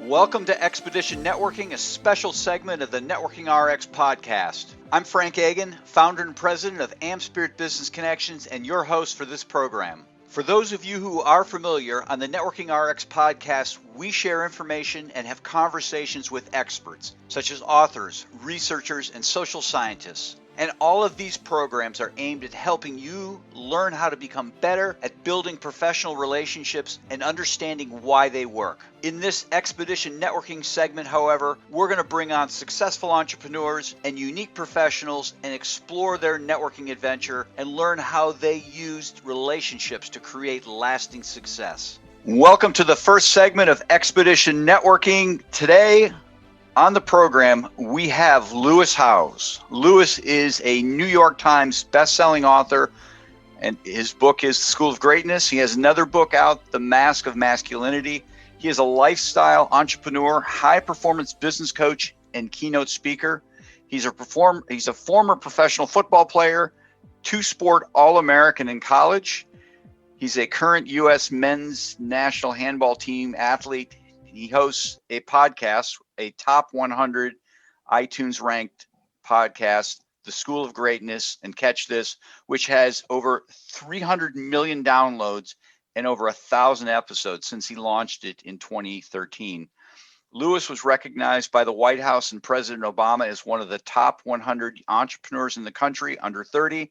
Welcome to Expedition Networking, a special segment of the Networking RX podcast. I'm Frank Agan, founder and president of AmSpirit Business Connections, and your host for this program. For those of you who are familiar, on the Networking RX podcast, we share information and have conversations with experts, such as authors, researchers, and social scientists. And all of these programs are aimed at helping you learn how to become better at building professional relationships and understanding why they work. In this Expedition Networking segment, however, we're going to bring on successful entrepreneurs and unique professionals and explore their networking adventure and learn how they used relationships to create lasting success. Welcome to the first segment of Expedition Networking. Today, on the program, we have Lewis Howes. Lewis is a New York Times best-selling author, and his book is The School of Greatness. He has another book out, The Mask of Masculinity. He is a lifestyle entrepreneur, high-performance business coach, and keynote speaker. He's a former professional football player, two-sport All-American in college. He's a current U.S. men's national handball team athlete. He hosts a podcast, a top 100 iTunes ranked podcast, The School of Greatness, and catch this, which has over 300 million downloads and over 1,000 episodes since he launched it in 2013. Lewis was recognized by the White House and President Obama as one of the top 100 entrepreneurs in the country under 30.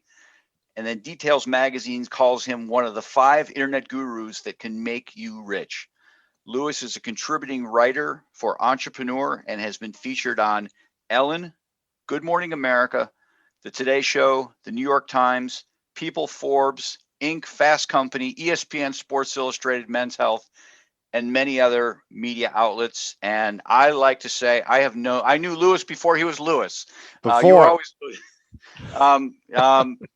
And then Details Magazine calls him one of the 5 internet gurus that can make you rich. Lewis is a contributing writer for Entrepreneur and has been featured on Ellen, Good Morning America, The Today Show, The New York Times, People, Forbes, Inc., Fast Company, ESPN, Sports Illustrated, Men's Health, and many other media outlets. And I like to say I knew Lewis before he was Lewis. You were always Lewis.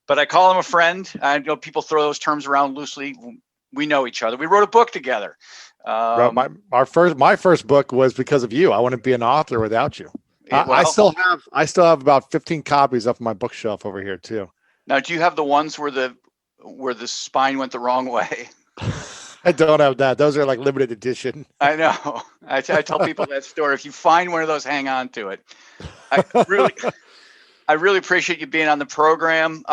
But I call him a friend. I know people throw those terms around loosely. We know each other. We wrote a book together. My first book was because of you. I wouldn't be an author without you. I still have about 15 copies up on my bookshelf over here too. Now, do you have the ones where the spine went the wrong way? I don't have that. Those are like limited edition. I know. I tell people that story. If you find one of those, hang on to it. I really appreciate you being on the program.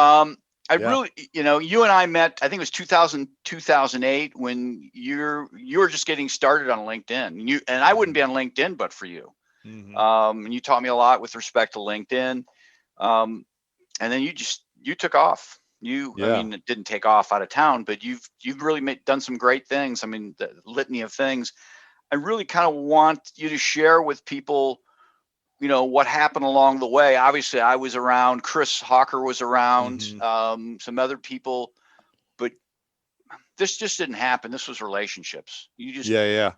Really, you and I met, I think it was 2008 when you were just getting started on LinkedIn. And I wouldn't be on LinkedIn but for you. Mm-hmm. And you taught me a lot with respect to LinkedIn. And then you took off. I mean, it didn't take off out of town, but you've really done some great things. I mean, the litany of things. I really kind of want you to share with people, what happened along the way. Obviously, I was around. Chris Hawker was around. Mm-hmm. Some other people, but this just didn't happen. This was relationships. Yeah.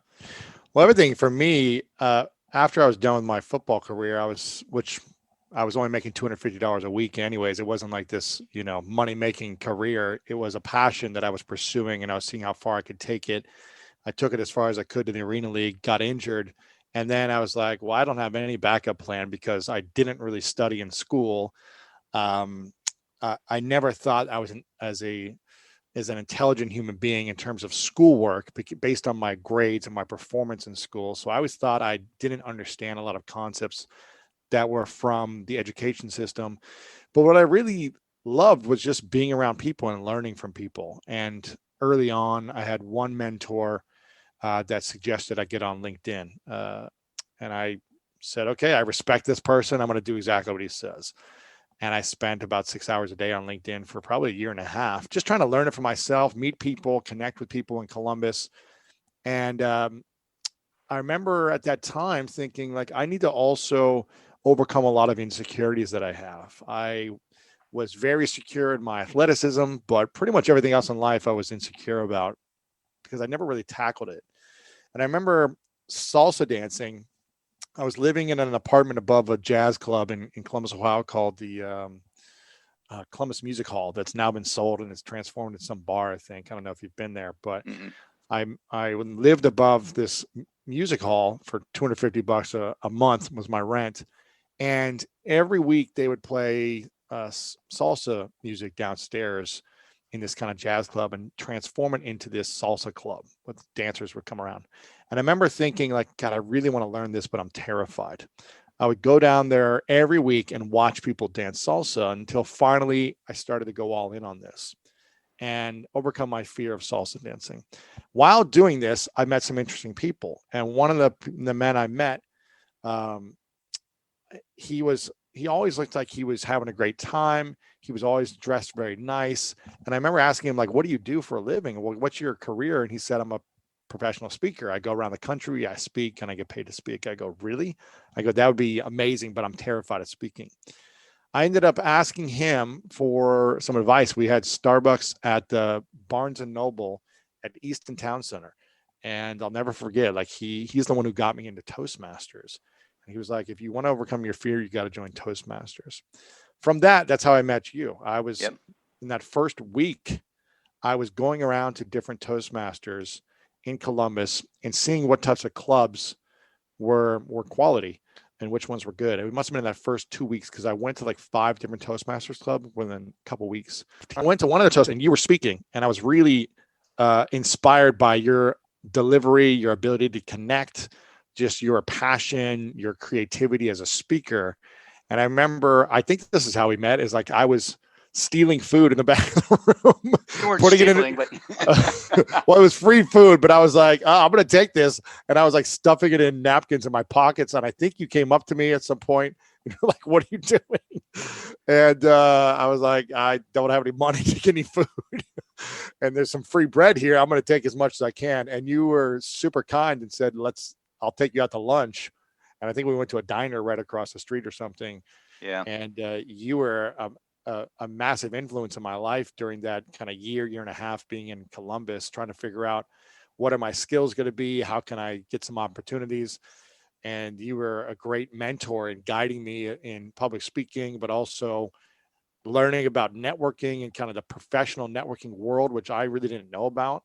Well, everything for me. After I was done with my football career, I was only making $250 a week. Anyways, it wasn't like this, money making career. It was a passion that I was pursuing, and I was seeing how far I could take it. I took it as far as I could to the Arena League. Got injured. And then I was like, well, I don't have any backup plan because I didn't really study in school. I never thought I was as an intelligent human being in terms of schoolwork based on my grades and my performance in school. So I always thought I didn't understand a lot of concepts that were from the education system. But what I really loved was just being around people and learning from people. And early on, I had one mentor that suggested I get on LinkedIn. And I said, okay, I respect this person. I'm going to do exactly what he says. And I spent about 6 hours a day on LinkedIn for probably a year and a half, just trying to learn it for myself, meet people, connect with people in Columbus. And I remember at that time thinking, like, I need to also overcome a lot of insecurities that I have. I was very secure in my athleticism, but pretty much everything else in life I was insecure about because I never really tackled it. And I remember salsa dancing. I was living in an apartment above a jazz club in Columbus, Ohio called the Columbus Music Hall that's now been sold and it's transformed into some bar, I think. I don't know if you've been there, but I lived above this music hall for $250 a month was my rent. And every week they would play salsa music downstairs in this kind of jazz club and transform it into this salsa club with dancers would come around. And I remember thinking like, God, I really want to learn this, but I'm terrified. I would go down there every week and watch people dance salsa until finally I started to go all in on this and overcome my fear of salsa dancing. While doing this, I met some interesting people. And one of the men I met, um, he always looked like he was having a great time. He was always dressed very nice. And I remember asking him, like, what do you do for a living? What's your career? And he said, I'm a professional speaker. I go around the country, I speak, and I get paid to speak. I go, really? I go, that would be amazing, but I'm terrified of speaking. I ended up asking him for some advice. We had Starbucks at the Barnes and Noble at Easton Town Center. And I'll never forget, like he's the one who got me into Toastmasters. And he was like, if you want to overcome your fear, you got to join Toastmasters. From that's how I met you. I was in that first week, I was going around to different Toastmasters in Columbus and seeing what types of clubs were quality and which ones were good. It must have been in that first 2 weeks because I went to like 5 different Toastmasters clubs within a couple of weeks. I went to one of the Toastmasters and you were speaking, and I was really inspired by your delivery, your ability to connect, just your passion, your creativity as a speaker. And I remember, I think this is how we met, is like I was stealing food in the back of the room. You weren't stealing, but well, it was free food, but I was like, oh, I'm going to take this. And I was like stuffing it in napkins in my pockets. And I think you came up to me at some point and you're like, what are you doing? And I was like, I don't have any money to get any food. And there's some free bread here. I'm going to take as much as I can. And you were super kind and said, I'll take you out to lunch. And I think we went to a diner right across the street or something. Yeah. And you were a massive influence in my life during that kind of year and a half being in Columbus, trying to figure out what are my skills going to be? How can I get some opportunities? And you were a great mentor in guiding me in public speaking, but also learning about networking and kind of the professional networking world, which I really didn't know about.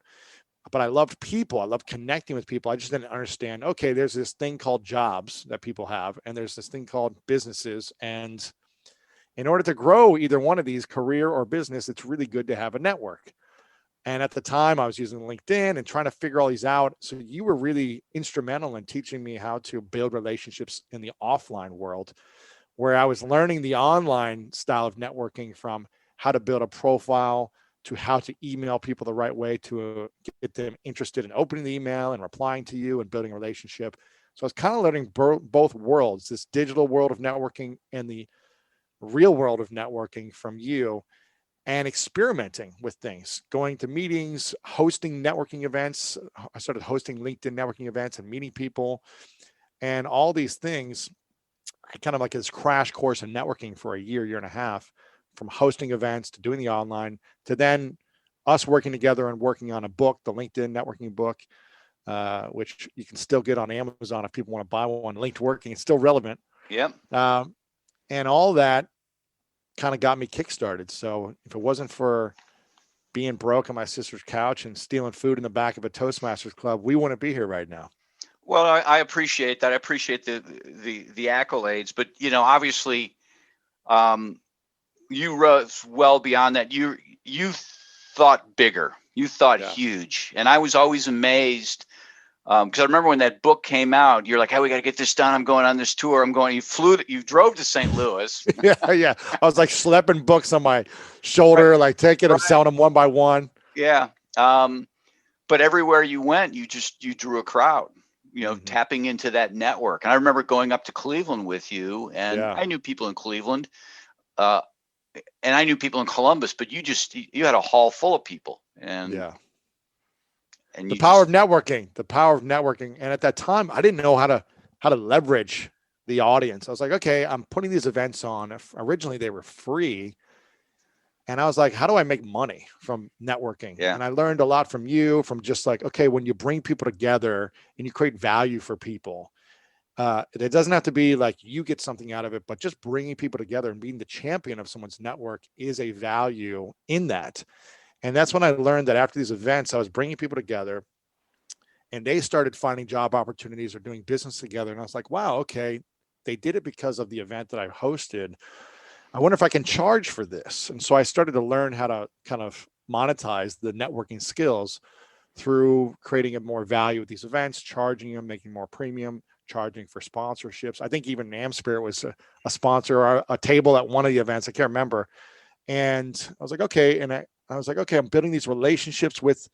But I loved people. I loved connecting with people. I just didn't understand, okay, there's this thing called jobs that people have, and there's this thing called businesses. And in order to grow either one of these, career or business, it's really good to have a network. And at the time I was using LinkedIn and trying to figure all these out. So you were really instrumental in teaching me how to build relationships in the offline world, where I was learning the online style of networking, from how to build a profile to how to email people the right way to get them interested in opening the email and replying to you and building a relationship. So I was kind of learning both worlds, this digital world of networking and the real world of networking from you, and experimenting with things, going to meetings, hosting networking events. I started hosting LinkedIn networking events and meeting people and all these things. I kind of like this crash course in networking for a year and a half, from hosting events to doing the online to then us working together and working on a book, the LinkedIn networking book, which you can still get on Amazon if people want to buy one. Linked Working, it's still relevant. Yep. And all that kind of got me kickstarted. So if it wasn't for being broke on my sister's couch and stealing food in the back of a Toastmasters club, we wouldn't be here right now. Well, I appreciate that. I appreciate the accolades, but obviously, you rose well beyond that. You thought bigger. You thought huge, and I was always amazed. Because I remember when that book came out, you're like, "Hey, we got to get this done. I'm going on this tour. You drove to St. Louis." yeah. I was like schlepping books on my shoulder, like taking them, selling them one by one. Yeah. But everywhere you went, you drew a crowd, tapping into that network. And I remember going up to Cleveland with you, and I knew people in Cleveland, and I knew people in Columbus, but you had a hall full of people. And and the power of networking. And at that time, I didn't know how to leverage the audience. I was like, okay, I'm putting these events on. Originally they were free. And I was like, how do I make money from networking? Yeah. And I learned a lot from you, from just like, okay, when you bring people together and you create value for people, it doesn't have to be like you get something out of it, but just bringing people together and being the champion of someone's network is a value in that. And that's when I learned that after these events, I was bringing people together and they started finding job opportunities or doing business together. And I was like, wow, okay, they did it because of the event that I hosted. I wonder if I can charge for this. And so I started to learn how to kind of monetize the networking skills. through creating a more value with these events, charging them, making more premium, charging for sponsorships. I think even AmSpirit was a sponsor or a table at one of the events. I can't remember. And I was like, okay. And I was like, okay, I'm building these relationships with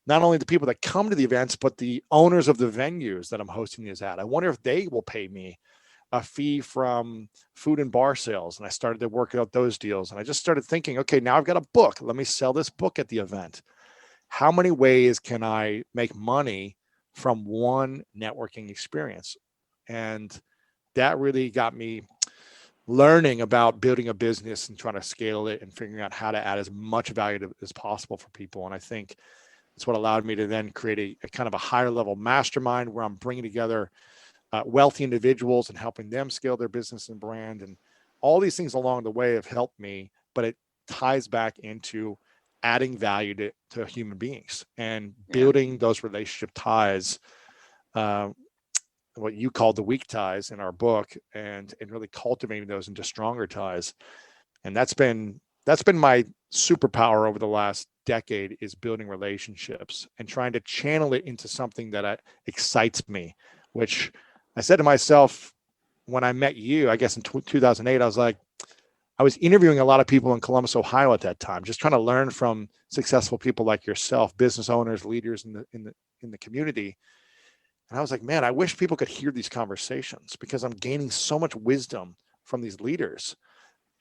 not only the people that come to the events, but the owners of the venues that I'm hosting these at. I wonder if they will pay me a fee from food and bar sales. And I started to work out those deals. And I just started thinking, okay, now I've got a book. Let me sell this book at the event. How many ways can I make money from one networking experience? And that really got me learning about building a business and trying to scale it and figuring out how to add as much value as possible for people. And I think it's what allowed me to then create a kind of a higher level mastermind where I'm bringing together wealthy individuals and helping them scale their business and brand. And all these things along the way have helped me, but it ties back into adding value to human beings and building those relationship ties, what you call the weak ties in our book, and really cultivating those into stronger ties. And that's been my superpower over the last decade, is building relationships and trying to channel it into something that excites me, which I said to myself when I met you, I guess in 2008, I was like, I was interviewing a lot of people in Columbus, Ohio at that time, just trying to learn from successful people like yourself, business owners, leaders in the community. And I was like, man, I wish people could hear these conversations, because I'm gaining so much wisdom from these leaders.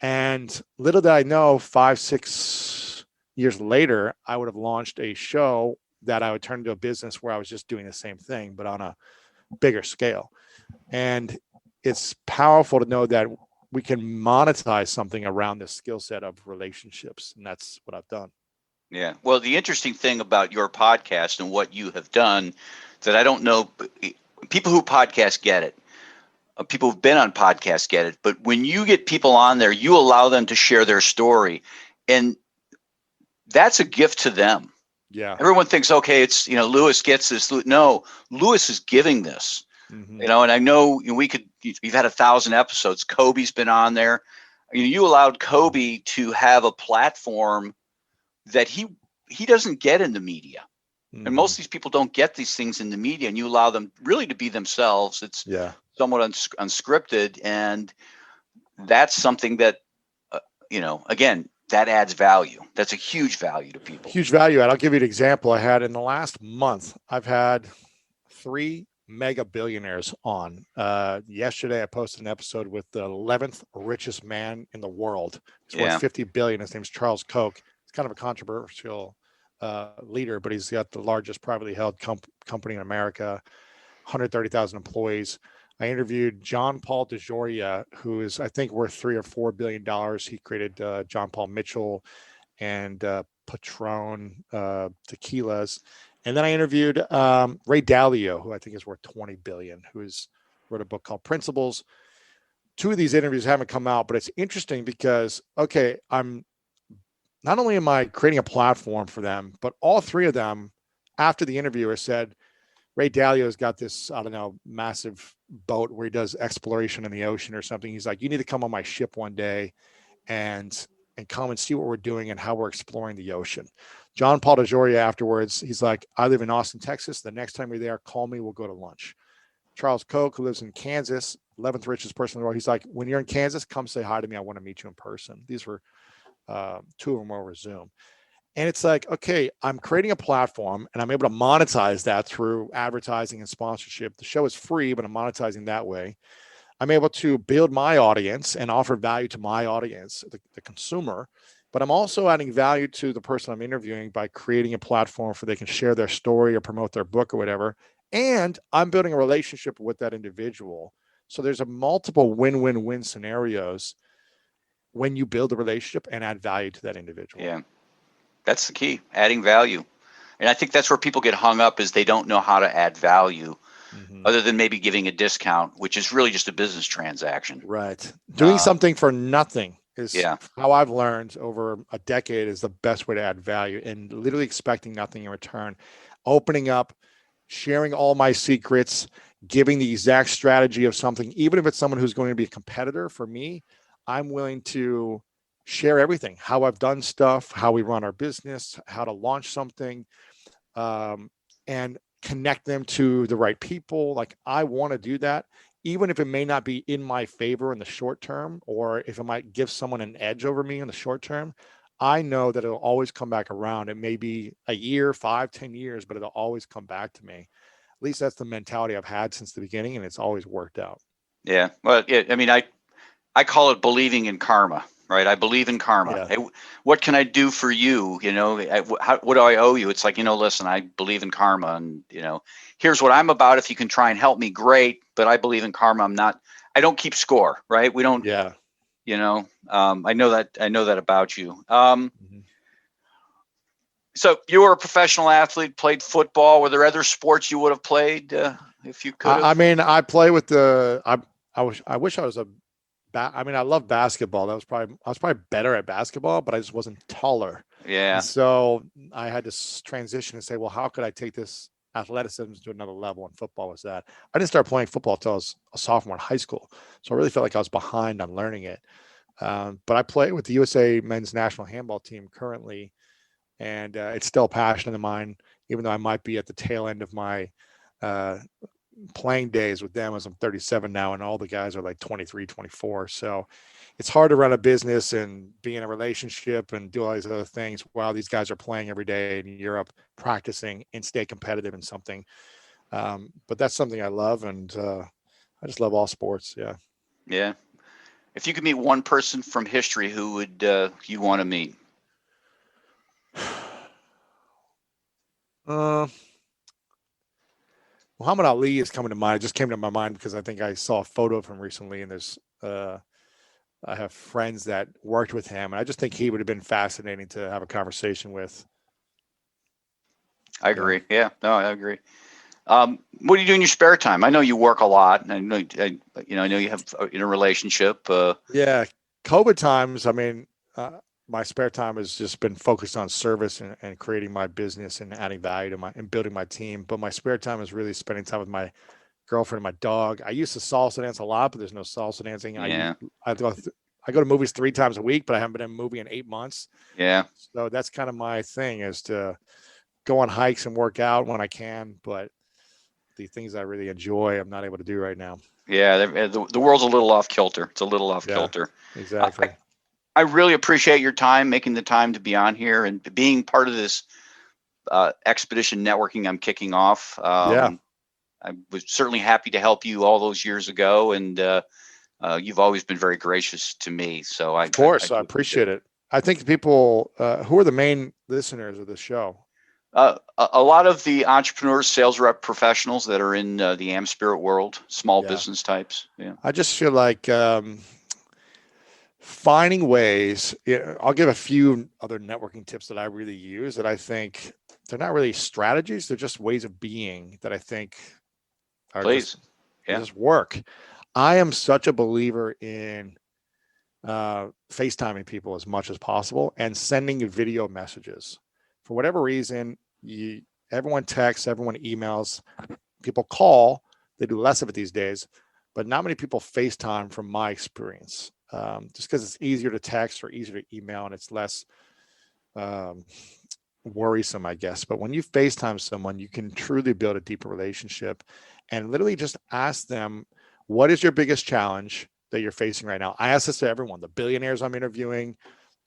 And little did I know, 5-6 years later, I would have launched a show that I would turn into a business where I was just doing the same thing, but on a bigger scale. And it's powerful to know that we can monetize something around this skill set of relationships. And that's what I've done. Yeah. Well, the interesting thing about your podcast and what you have done that I don't know, people who podcast get it. People who've been on podcasts get it. But when you get people on there, you allow them to share their story. And that's a gift to them. Yeah. Everyone thinks, okay, it's, Lewis gets this. No, Lewis is giving this. And I know you've had 1,000 episodes. Kobe's been on there. You allowed Kobe to have a platform that he doesn't get in the media. And most of these people don't get these things in the media, and you allow them really to be themselves. It's somewhat unscripted. And that's something that, again, that adds value. That's a huge value to people. Huge value. And I'll give you an example. I had in the last month, I've had 3 mega billionaires on. Yesterday, I posted an episode with the 11th richest man in the world. He's worth $50 billion. His name's Charles Koch. He's kind of a controversial leader, but he's got the largest privately held company in America, 130,000 employees. I interviewed John Paul DeJoria, who is, I think, worth $3 or $4 billion. He created John Paul Mitchell and Patron tequilas. And then I interviewed Ray Dalio, who I think is worth $20 billion, who's wrote a book called Principles. 2 of these interviews haven't come out, but it's interesting because, okay, not only am I creating a platform for them, but all 3 of them, after the interviewer said, Ray Dalio's got this, I don't know, massive boat where he does exploration in the ocean or something. He's like, you need to come on my ship one day and come and see what we're doing and how we're exploring the ocean. John Paul DeJoria afterwards, he's like, I live in Austin, Texas. The next time you're there, call me. We'll go to lunch. Charles Koch, who lives in Kansas, 11th richest person in the world. He's like, when you're in Kansas, come say hi to me. I want to meet you in person. These were 2 of them over Zoom. And it's like, okay, I'm creating a platform and I'm able to monetize that through advertising and sponsorship. The show is free, but I'm monetizing that way. I'm able to build my audience and offer value to my audience, the consumer, but I'm also adding value to the person I'm interviewing by creating a platform where they can share their story or promote their book or whatever. And I'm building a relationship with that individual. So there's a multiple win-win-win scenarios when you build a relationship and add value to that individual. Yeah, that's the key, adding value. And I think that's where people get hung up, is they don't know how to add value other than maybe giving a discount, which is really just a business transaction. Right. Doing something for nothing is how I've learned over a decade is the best way to add value, and literally expecting nothing in return. Opening up, sharing all my secrets, giving the exact strategy of something, even if it's someone who's going to be a competitor for me, I'm willing to share everything, how I've done stuff, how we run our business, how to launch something, and connect them to the right people. Like, I want to do that, even if it may not be in my favor in the short term, or if it might give someone an edge over me in the short term. I know that it'll always come back around. It may be a year, 5, 10 years, but it'll always come back to me. At least that's the mentality I've had since the beginning, and it's always worked out. Yeah. Well, I mean, I call it believing in karma, right? I believe in karma. Yeah. Hey, what can I do for you? You know, what do I owe you? It's like, listen, I believe in karma, and, here's what I'm about. If you can try and help me, great. But I believe in karma. I don't keep score, right? We don't, Yeah. I know that about you. Mm-hmm. So you were a professional athlete, played football. Were there other sports you would have played if you could have? I mean, I play with I wish I was I mean, I love basketball. I was probably better at basketball, but I just wasn't taller. Yeah. And so I had to transition and say, well, how could I take this athleticism to another level? And football was that. I didn't start playing football until I was a sophomore in high school. So I really felt like I was behind on learning it. But I play with the USA men's national handball team currently, and it's still a passion of mine, even though I might be at the tail end of my playing days with them, as I'm 37 now, and all the guys are like 23, 24. So it's hard to run a business and be in a relationship and do all these other things while these guys are playing every day in Europe, practicing, and stay competitive in something. But that's something I love, and I just love all sports. Yeah. Yeah. If you could meet one person from history, who would you want to meet? Muhammad Ali is coming to mind. It just came to my mind because I think I saw a photo of him recently, and I have friends that worked with him, and I just think he would have been fascinating to have a conversation with. I agree. Yeah, no, I agree. What do you do in your spare time? I know you work a lot, and I know you have in a relationship. Yeah, COVID times. I mean, my spare time has just been focused on service and creating my business and adding value to and building my team. But my spare time is really spending time with my girlfriend and my dog. I used to salsa dance a lot, but there's no salsa dancing. Yeah. I go to movies 3 times a week, but I haven't been in a movie in 8 months. Yeah. So that's kind of my thing, is to go on hikes and work out when I can. But the things I really enjoy, I'm not able to do right now. Yeah. The world's a little off kilter. It's a little off kilter. Exactly. I really appreciate your time, making the time to be on here and being part of this expedition networking I'm kicking off. I was certainly happy to help you all those years ago, and you've always been very gracious to me. So I appreciate it. I think people who are the main listeners of the show. A lot of the entrepreneurs, sales rep professionals that are in the AmSpirit world, small business types. Yeah. I just feel like finding ways. I'll give a few other networking tips that I really use that I think they're not really strategies. They're just ways of being that I think are just work. I am such a believer in FaceTiming people as much as possible and sending video messages. For whatever reason, everyone texts, everyone emails, people call. They do less of it these days, but not many people FaceTime from my experience. Just because it's easier to text or easier to email, and it's less worrisome, I guess. But when you FaceTime someone, you can truly build a deeper relationship and literally just ask them, what is your biggest challenge that you're facing right now? I ask this to everyone, the billionaires I'm interviewing,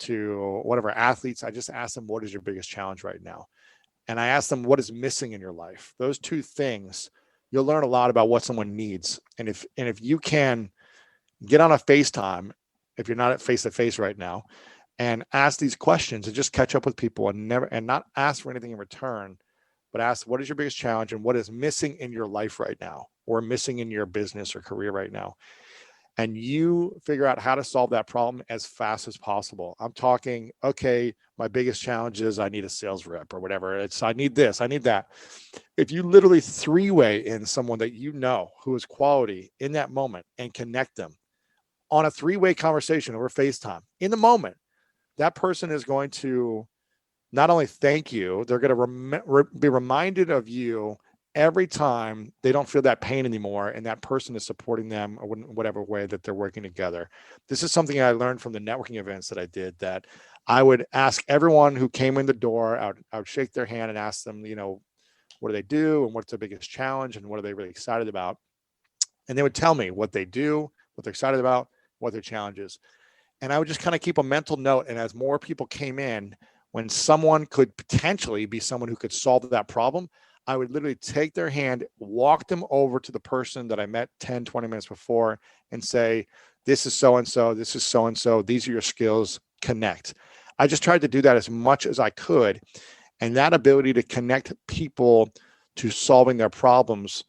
to whatever athletes. I just ask them, what is your biggest challenge right now? And I ask them, what is missing in your life? Those 2 things, you'll learn a lot about what someone needs. And if you can get on a FaceTime, if you're not at face-to-face right now, and ask these questions and just catch up with people and not ask for anything in return, but ask, what is your biggest challenge and what is missing in your life right now, or missing in your business or career right now? And you figure out how to solve that problem as fast as possible. I'm talking, okay, my biggest challenge is I need a sales rep or whatever. It's I need this, I need that. If you literally 3-way in someone that you know who is quality in that moment and connect them on a 3-way conversation over FaceTime in the moment, that person is going to not only thank you, they're going to be reminded of you every time they don't feel that pain anymore, and that person is supporting them or whatever way that they're working together. This is something I learned from the networking events that I did, that I would ask everyone who came in the door, I would shake their hand and ask them, what do they do and what's their biggest challenge and what are they really excited about? And they would tell me what they do, what they're excited about, what their challenge is. And I would just kind of keep a mental note. And as more people came in, when someone could potentially be someone who could solve that problem, I would literally take their hand, walk them over to the person that I met 10, 20 minutes before and say, this is so-and-so, this is so-and-so, these are your skills, connect. I just tried to do that as much as I could. And that ability to connect people to solving their problems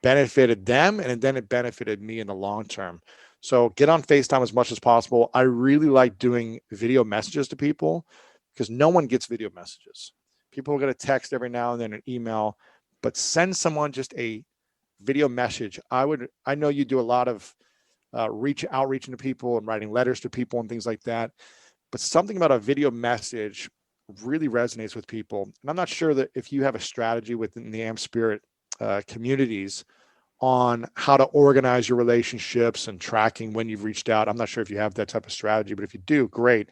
benefited them, and then it benefited me in the long term. So get on FaceTime as much as possible. I really like doing video messages to people because no one gets video messages. People are going to text every now and then, an email, but send someone just a video message. I know you do a lot of outreaching to people and writing letters to people and things like that, but something about a video message really resonates with people. And I'm not sure that if you have a strategy within the AmSpirit communities on how to organize your relationships and tracking when you've reached out. I'm not sure if you have that type of strategy, but if you do, great.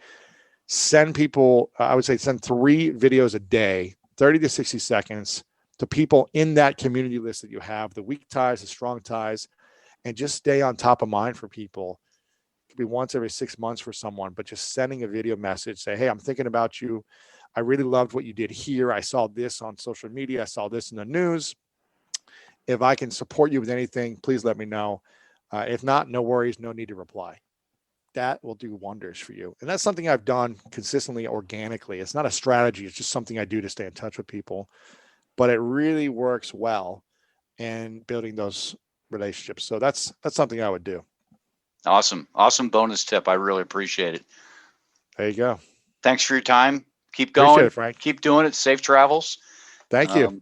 Send people, I would say send 3 videos a day, 30 to 60 seconds to people in that community list that you have, the weak ties, the strong ties, and just stay on top of mind for people. It could be once every 6 months for someone, but just sending a video message, say, hey, I'm thinking about you. I really loved what you did here. I saw this on social media. I saw this in the news. If I can support you with anything, please let me know. If not, no worries, no need to reply. That will do wonders for you. And that's something I've done consistently, organically. It's not a strategy. It's just something I do to stay in touch with people. But it really works well in building those relationships. So that's something I would do. Awesome. Awesome bonus tip. I really appreciate it. There you go. Thanks for your time. Keep going. Appreciate it, Frank. Keep doing it. Safe travels. Thank you.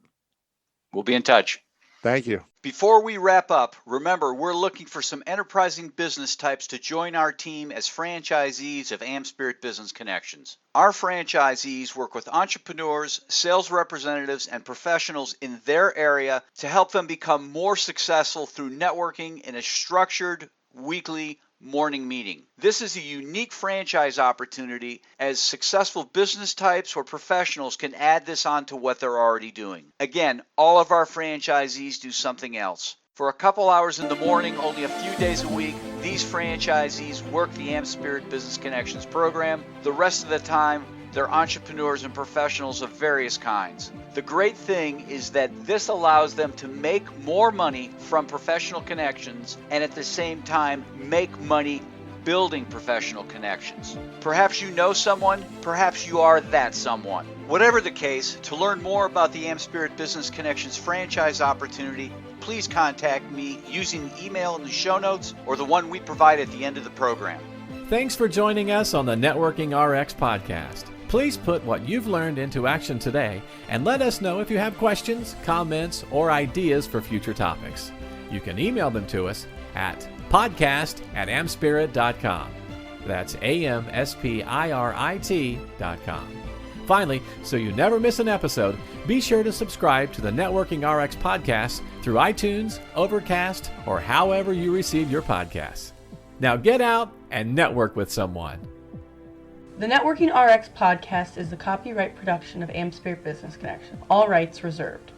We'll be in touch. Thank you. Before we wrap up, remember, we're looking for some enterprising business types to join our team as franchisees of AmSpirit Business Connections. Our franchisees work with entrepreneurs, sales representatives, and professionals in their area to help them become more successful through networking in a structured, weekly morning meeting. This is a unique franchise opportunity as successful business types or professionals can add this on to what they're already doing. Again, all of our franchisees do something else. For a couple hours in the morning, only a few days a week, these franchisees work the AmSpirit Business Connections program. The rest of the time, they're entrepreneurs and professionals of various kinds. The great thing is that this allows them to make more money from professional connections and at the same time make money building professional connections. Perhaps you know someone, perhaps you are that someone. Whatever the case, to learn more about the AmSpirit Business Connections franchise opportunity, please contact me using the email in the show notes or the one we provide at the end of the program. Thanks for joining us on the Networking RX podcast. Please put what you've learned into action today and let us know if you have questions, comments, or ideas for future topics. You can email them to us at podcast@amspirit.com. That's AmSpirit.com. Finally, so you never miss an episode, be sure to subscribe to the Networking RX podcast through iTunes, Overcast, or however you receive your podcasts. Now get out and network with someone. The Networking RX podcast is the copyright production of AmSpirit Business Connection. All rights reserved.